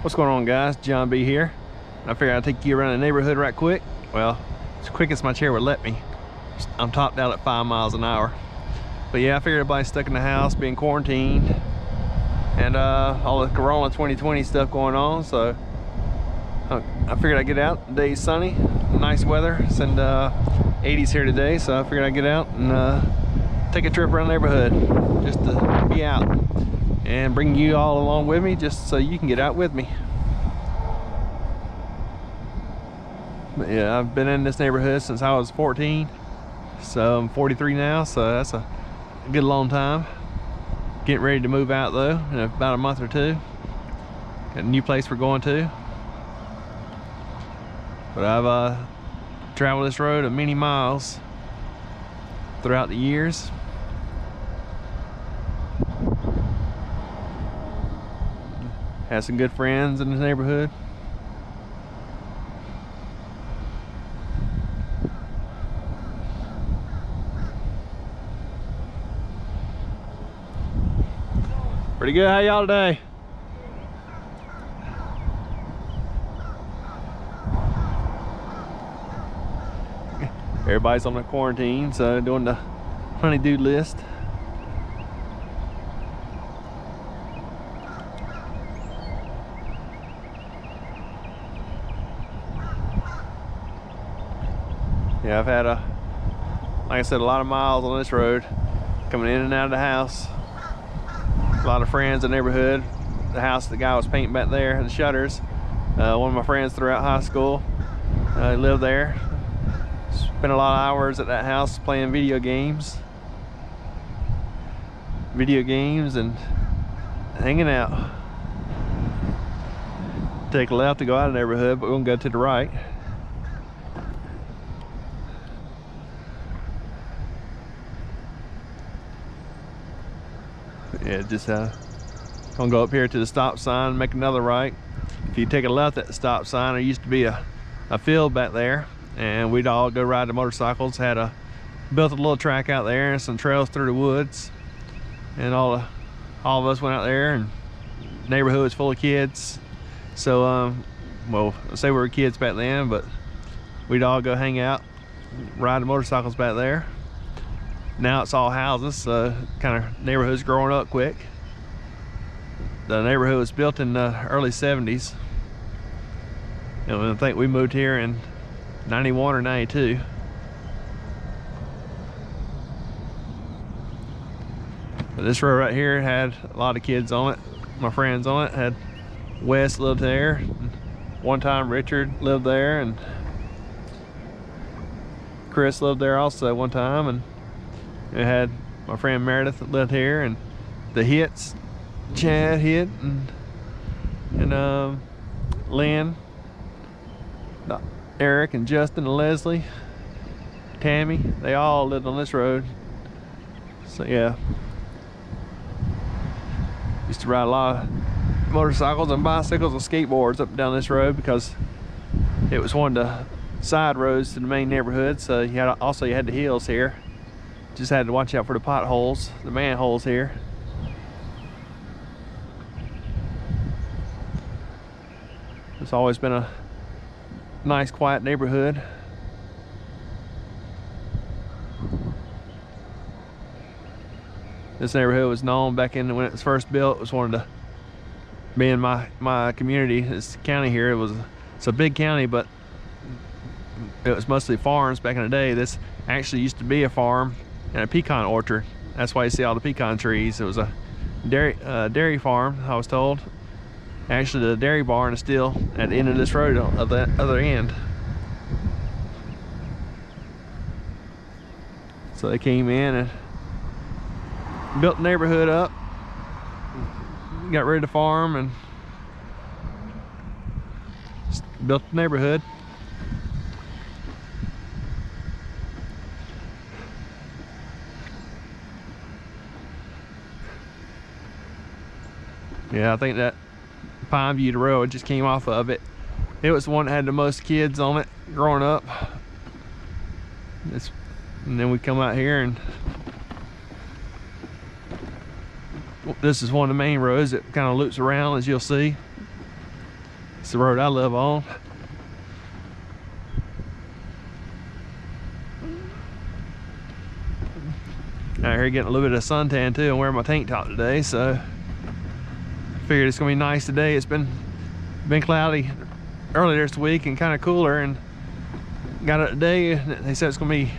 What's going on, guys? John B here. I figured I'd take you around the neighborhood right quick. Well, as quick as my chair would let me. I'm topped out at 5 miles an hour. But yeah, I figured everybody's stuck in the house, being quarantined, and all the Corona 2020 stuff going on. So I figured I'd get out. The day's sunny, nice weather. It's in 80s here today, so I figured I'd get out and take a trip around the neighborhood just to be out and bring you all along with me, just so you can get out with me. But yeah, I've been in this neighborhood since I was 14, so I'm 43 now, so that's a good long time. Getting ready to move out though in about a month or two. Got a new place we're going to. But I've traveled this road many miles throughout the years. Had some good friends in the neighborhood. Pretty good. How y'all today? Everybody's on the quarantine, so doing the honey-do list. Yeah, I've had like I said, a lot of miles on this road, coming in and out of the house. A lot of friends in the neighborhood. The house the guy was painting back there, the shutters. One of my friends throughout high school, he lived there. Spent a lot of hours at that house playing video games and hanging out. Take a left to go out of the neighborhood, but we're gonna go to the right. Yeah, just gonna go up here to the stop sign and make another right. If you take a left at the stop sign, there used to be a field back there, and we'd all go ride the motorcycles. Built a little track out there and some trails through the woods, and all of us went out there, and the neighborhood was full of kids. So well, let's say we were kids back then, but we'd all go hang out, ride the motorcycles back there. Now it's all houses, so kind of neighborhood's growing up quick. The neighborhood was built in the early 70s. And I think we moved here in 91 or 92. But this road right here had a lot of kids on it. My friends on it. Had Wes lived there. One time Richard lived there, and Chris lived there also one time, and it had my friend Meredith that lived here, and the Hits, Chad Hitt, and Lynn, Eric and Justin and Leslie, Tammy, they all lived on this road. So yeah, used to ride a lot of motorcycles and bicycles and skateboards up and down this road because it was one of the side roads to the main neighborhood. So you had the hills here. Just had to watch out for the potholes, the manholes here. It's always been a nice, quiet neighborhood. This neighborhood was known back in when it was first built. It was one of the, being my community, this county here, it's a big county, but it was mostly farms back in the day. This actually used to be a farm and a pecan orchard. That's why you see all the pecan trees. It was a dairy farm, I was told. Actually, the dairy barn is still at the end of this road on the other end. So they came in and built the neighborhood up, got rid of the farm, and built the neighborhood. Yeah, I think that Pine View Road just came off of it. It was the one that had the most kids on it growing up. And then we come out here, and this is one of the main roads that kind of loops around, as you'll see. It's the road I live on. Out here getting a little bit of suntan too. I'm wearing my tank top today, so I figured it's gonna be nice today. It's been cloudy earlier this week and kind of cooler, and got it today. They said it's gonna be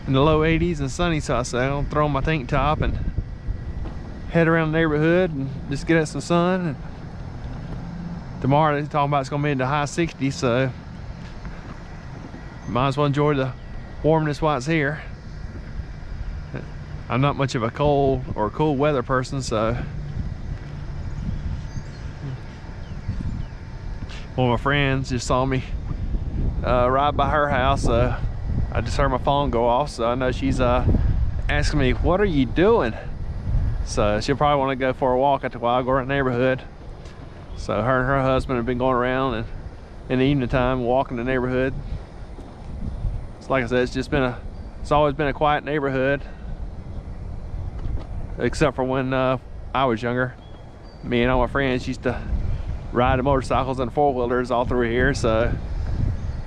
in the low 80s and sunny, so I said I'll throw on my tank top and head around the neighborhood and just get at some sun. And tomorrow they're talking about it's gonna be in the high 60s, so might as well enjoy the warmness while it's here. I'm not much of a cold or cool weather person, so one of my friends just saw me ride by her house. I just heard my phone go off, so I know she's asking me, what are you doing? So she'll probably want to go for a walk after a while, go around the neighborhood. So her and her husband have been going around and in the evening time walking the neighborhood. So like I said, it's always been a quiet neighborhood, except for when I was younger. Me and all my friends used to ride the motorcycles and four-wheelers all through here, so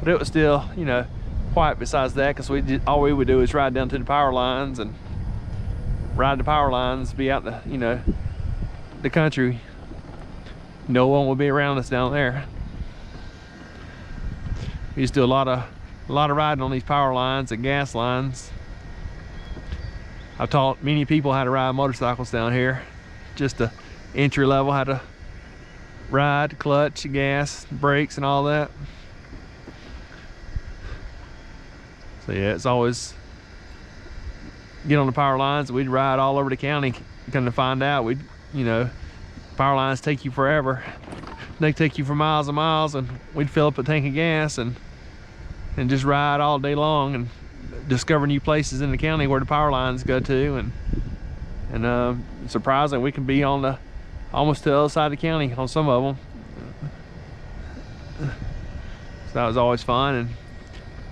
but it was still, you know, quiet besides that, because all we would do is ride down to the power lines and ride the power lines, be out the, you know, the country. No one would be around us down there. We used to do a lot of riding on these power lines and gas lines. I've taught many people how to ride motorcycles down here, just the entry level, how to ride, clutch, gas, brakes, and all that. So yeah, it's always get on the power lines. We'd ride all over the county. Come to find out, you know, power lines take you forever. They take you for miles and miles, and we'd fill up a tank of gas and just ride all day long and discover new places in the county where the power lines go to, and surprising, we can be on almost to the other side of the county on some of them. So that was always fun. And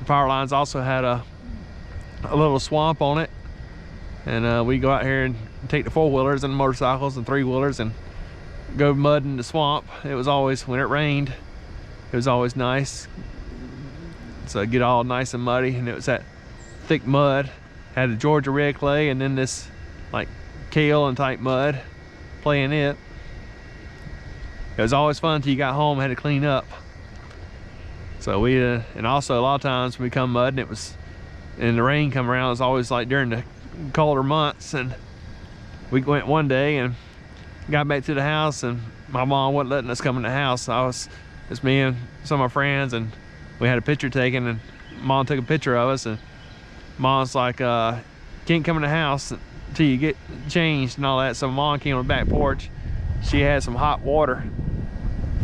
the power lines also had a little swamp on it, and we go out here and take the four-wheelers and motorcycles and three-wheelers and go mud in the swamp. It was always, when it rained, it was always nice. So get all nice and muddy, and it was that thick mud. Had the Georgia red clay and then this like kale and type mud, playing it. It was always fun until you got home and had to clean up. So we and also a lot of times when we come mud and the rain come around, it's always like during the colder months. And we went one day and got back to the house, and my mom wasn't letting us come in the house. It's me and some of my friends, and we had a picture taken, and Mom took a picture of us, and Mom's like, can't come in the house until you get changed and all that. So Mom came on the back porch. She had some hot water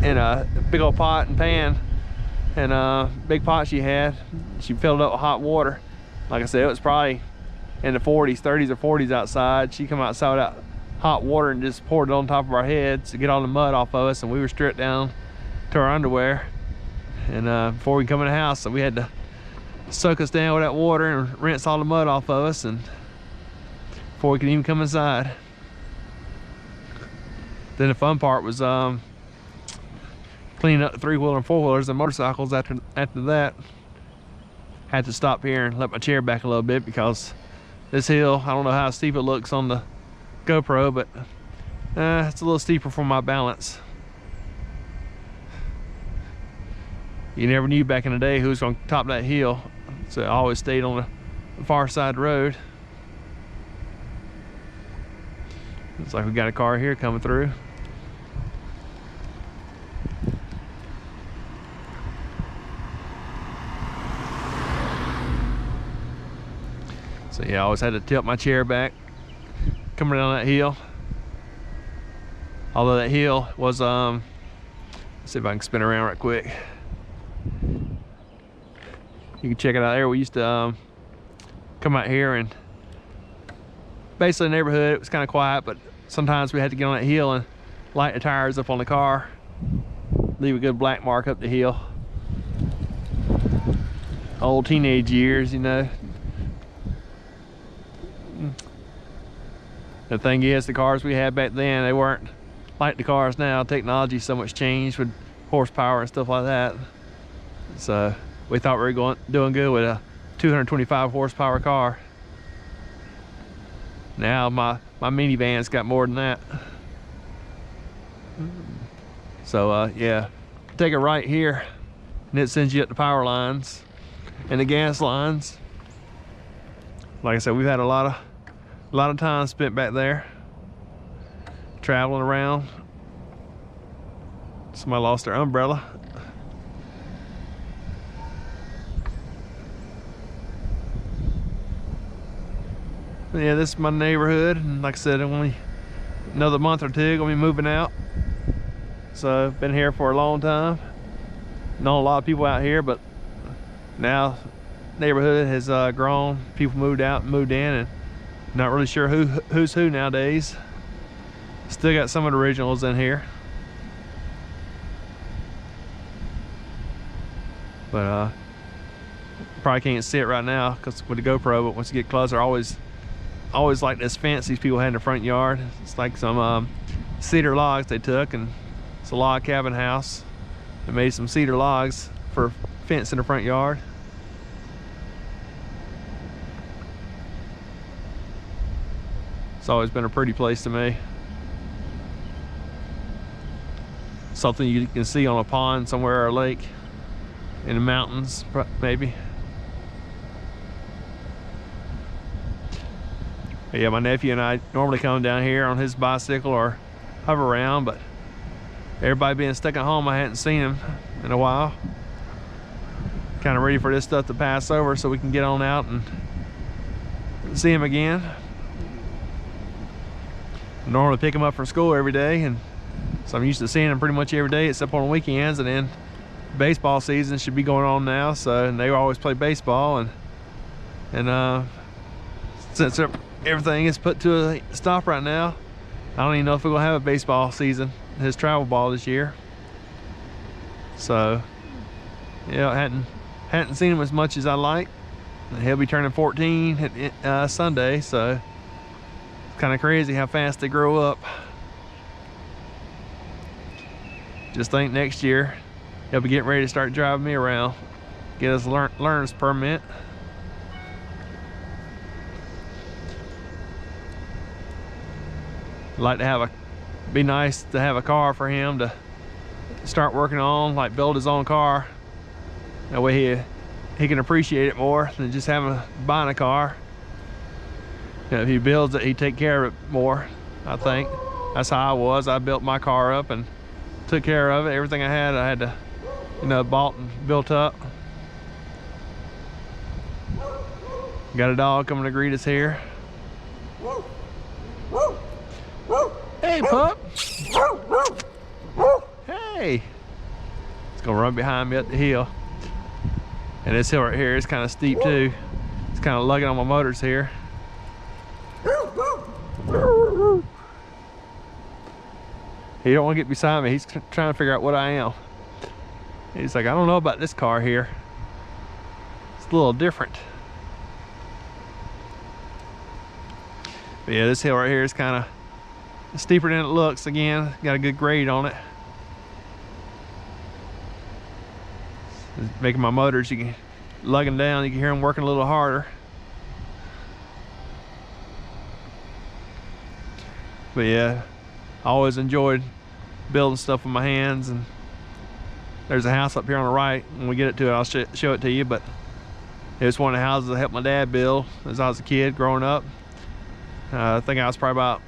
in a big old pot and pan, and big pot she had. She filled it up with hot water. Like I said, it was probably in the 40s, 30s or 40s outside. She come outside with that hot water and just poured it on top of our heads to get all the mud off of us, and we were stripped down to our underwear. And before we come in the house, so we had to soak us down with that water and rinse all the mud off of us, and before we could even come inside. Then the fun part was cleaning up the three-wheeler and four-wheelers and motorcycles. After that, had to stop here and let my chair back a little bit, because this hill, I don't know how steep it looks on the GoPro, but it's a little steeper for my balance. You never knew back in the day who was going to top that hill, so I always stayed on the far side of the road. Looks like we got a car here coming through. So yeah, I always had to tilt my chair back coming down that hill. Although that hill was let's see if I can spin around right quick. You can check it out there. We used to come out here, and basically the neighborhood, it was kind of quiet, but sometimes we had to get on that hill and light the tires up on the car, leave a good black mark up the hill. Old teenage years, you know. The thing is, the cars we had back then, they weren't like the cars now. Technology so much changed with horsepower and stuff like that. So we thought we were doing good with a 225 horsepower car. Now my minivan's got more than that. So yeah, take a right here and it sends you up the power lines and the gas lines. Like I said, we've had a lot of time spent back there traveling around. Somebody lost their umbrella. But yeah, this is my neighborhood, and like I said, only another month or two gonna be moving out. So been here for a long time. Know a lot of people out here, but now neighborhood has grown. People moved out and moved in, and not really sure who's who nowadays. Still got some of the originals in here, but probably can't see it right now because with the GoPro. But once you get closer, always like this fence these people had in the front yard. It's like some cedar logs they took, and it's a log cabin house. They made some cedar logs for fence in the front yard. It's always been a pretty place to me. Something you can see on a pond somewhere or a lake in the mountains, maybe. But yeah, my nephew and I normally come down here on his bicycle or hover around, but everybody being stuck at home, I hadn't seen him in a while. Kind of ready for this stuff to pass over so we can get on out and see him again. I normally pick him up from school every day, and so I'm used to seeing him pretty much every day except on the weekends. And then baseball season should be going on now, so and they always play baseball, and since everything is put to a stop right now, I don't even know if we're gonna have a baseball season, his travel ball this year. So yeah, I hadn't seen him as much as I like. He'll be turning 14 Sunday, so it's kind of crazy how fast they grow up. Just think next year he'll be getting ready to start driving me around, get his learner's permit. Like to be nice to have a car for him to start working on, like build his own car. That way he can appreciate it more than just buying a car. You know, if he builds it, he take care of it more. I think that's how I was. I built my car up and took care of it. Everything I had to, you know, bought and built up. Got a dog coming to greet us here. Hey, pup. Hey. It's gonna run behind me up the hill. And this hill right here is kind of steep too. It's kind of lugging on my motors here. He don't want to get beside me. He's trying to figure out what I am. He's like, I don't know about this car here. It's a little different. But yeah, this hill right here is kind of steeper than it looks. Again, got a good grade on it. It's making my motors, you can lug them down, you can hear them working a little harder. But yeah, I always enjoyed building stuff with my hands. And there's a house up here on the right. When we get it to it, I'll show it to you. But it was one of the houses I helped my dad build as I was a kid growing up. I think I was probably about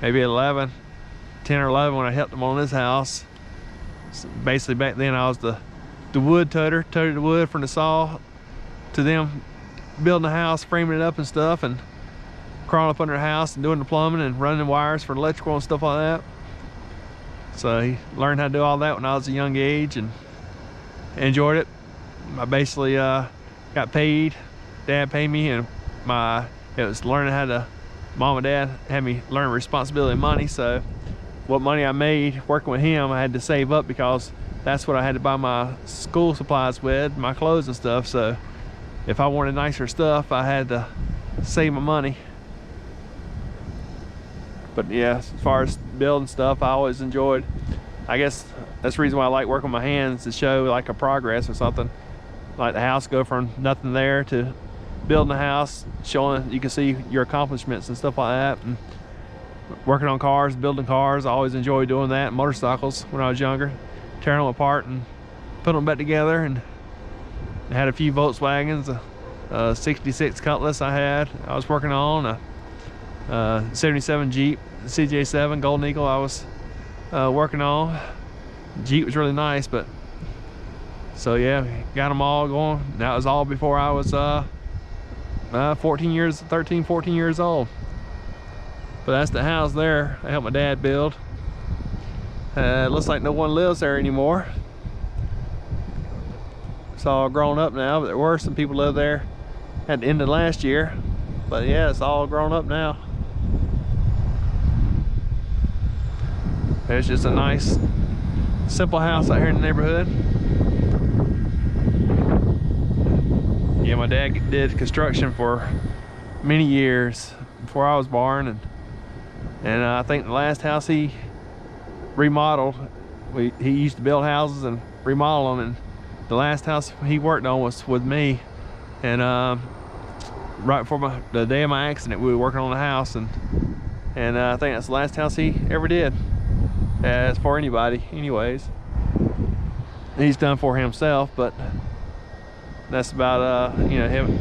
maybe 10 or 11 when I helped him on this house. So basically back then I was the wood toted the wood from the saw to them building the house, framing it up and stuff, and crawling up under the house and doing the plumbing and running wires for electrical and stuff like that. So he learned how to do all that when I was a young age and enjoyed it. I basically got paid. Dad paid me, and it was learning how to, mom and dad had me learn responsibility and money. So what money I made working with him, I had to save up because that's what I had to buy my school supplies with, my clothes and stuff. So if I wanted nicer stuff, I had to save my money. But yeah, as far as building stuff, I always enjoyed I guess that's the reason why I like working with my hands, to show like a progress or something. Like the house go from nothing there to building a house, showing you can see your accomplishments and stuff like that. And working on cars, building cars, I always enjoyed doing that. Motorcycles when I was younger, tearing them apart and putting them back together. And I had a few Volkswagens, a 66 Cutlass I was working on, a 77 Jeep CJ7 Golden Eagle I was working on. Jeep was really nice, but so yeah, got them all going. That was all before I was 13, 14 years old. But that's the house there I helped my dad build. It looks like no one lives there anymore. It's all grown up now, but there were some people live there at the end of last year. But yeah, it's all grown up now. It's just a nice, simple house out here in the neighborhood. Yeah, my dad did construction for many years before I was born, and I think the last house he remodeled, he used to build houses and remodel them, and the last house he worked on was with me. And right before the day of my accident, we were working on the house, and I think that's the last house he ever did, as for anybody anyways. He's done for himself, but that's about you know, him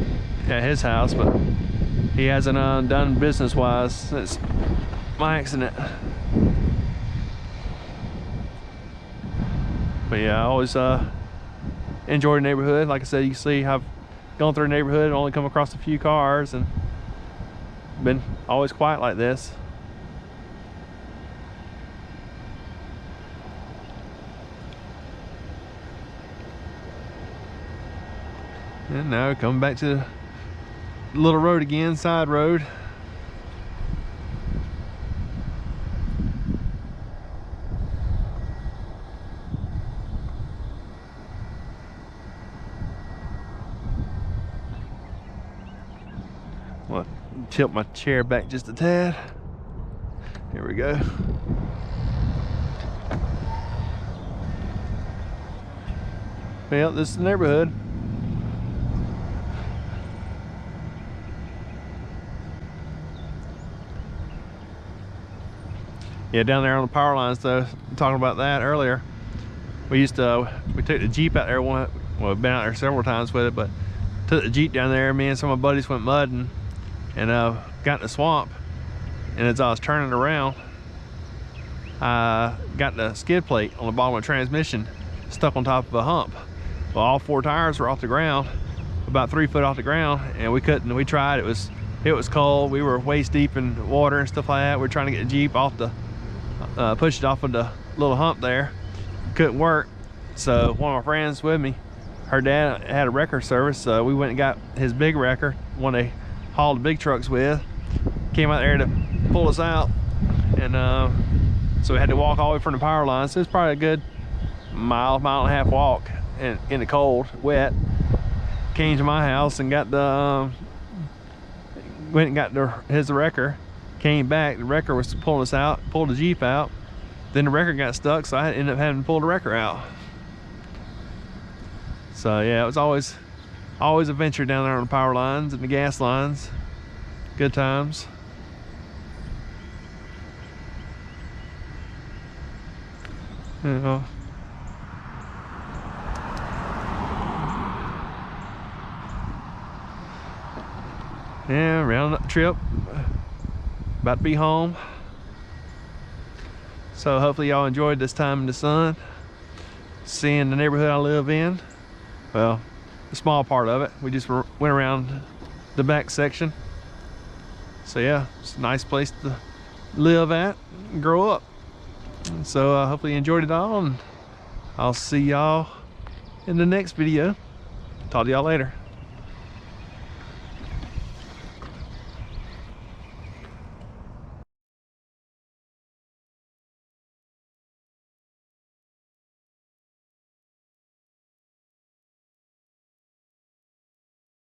at his house. But he hasn't done business wise since my accident. But yeah, I always enjoy the neighborhood. Like I said, you can see I've gone through the neighborhood and only come across a few cars, and been always quiet like this. And now coming back to the little road again, side road. Well, tilt my chair back just a tad. Here we go. Well, this is the neighborhood. Yeah, down there on the power lines though, talking about that earlier. We took the Jeep out there well, we've been out there several times with it, but took the Jeep down there. Me and some of my buddies went mudding and got in the swamp. And as I was turning around, I got the skid plate on the bottom of the transmission stuck on top of a hump. Well, all four tires were off the ground, about 3 foot off the ground, and we tried. It was cold. We were waist deep in water and stuff like that. We were trying to get the Jeep off the push it off of the little hump there. Couldn't work. So one of my friends with me, her dad had a wrecker service, so we went and got his big wrecker, one they hauled the big trucks with. Came out there to pull us out, and so we had to walk all the way from the power line. So it's probably a good mile and a half walk in the cold, wet. Came to my house and got went and got his wrecker. Came back, the wrecker was pulling us out, pulled the Jeep out. Then the wrecker got stuck, so I ended up having to pull the wrecker out. So yeah, it was always a venture down there on the power lines and the gas lines. Good times. You know. Yeah, round up trip. About to be home. So hopefully y'all enjoyed this time in the sun, seeing the neighborhood I live in. Well, a small part of it. We just went around the back section. So yeah, it's a nice place to live at and grow up. So hopefully you enjoyed it all, and I'll see y'all in the next video. Talk to y'all later.